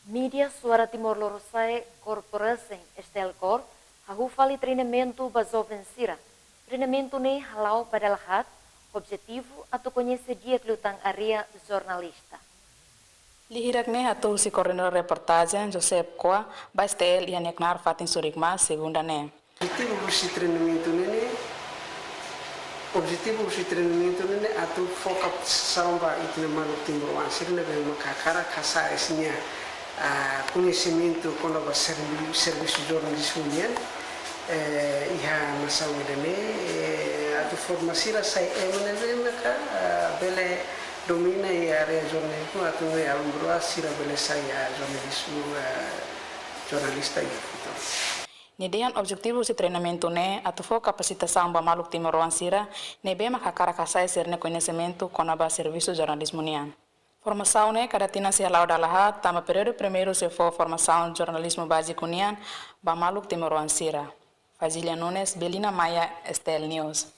Mídia Suara Timor-Leste Corporation Estelcor hahufali treinamento bazoven sira. Treinamento ne halau padalahat objetivo atau conhecer dia kelutang area jornalista. Lihirak ne hatul si koordinator reportagem Joseph Koa bastel ia neknar fatin surikma segunda ne. Objetivo do treinamento ne atu foca samba itna malu timur wansir ne bem makakara kasa esnya conhecimento quando vai serviço jornalismo nian iha masawidane atu formasi sai emane maka bele domina area jornalismo atu ne alumbrua sira bele sai jornalismo jornalista itu. Nidean objetivo si treinamento ne atufo capacitação ba maluk timor sira ne be makakara kasai serne conhecimento konaba serviço jornalismo nian. Formação ne cada tina se alau dalaha tama período primeiro se for formação jornalismo básico nian ba maluk timor sira. Fazília Nunes, Belina Maia, Estel News.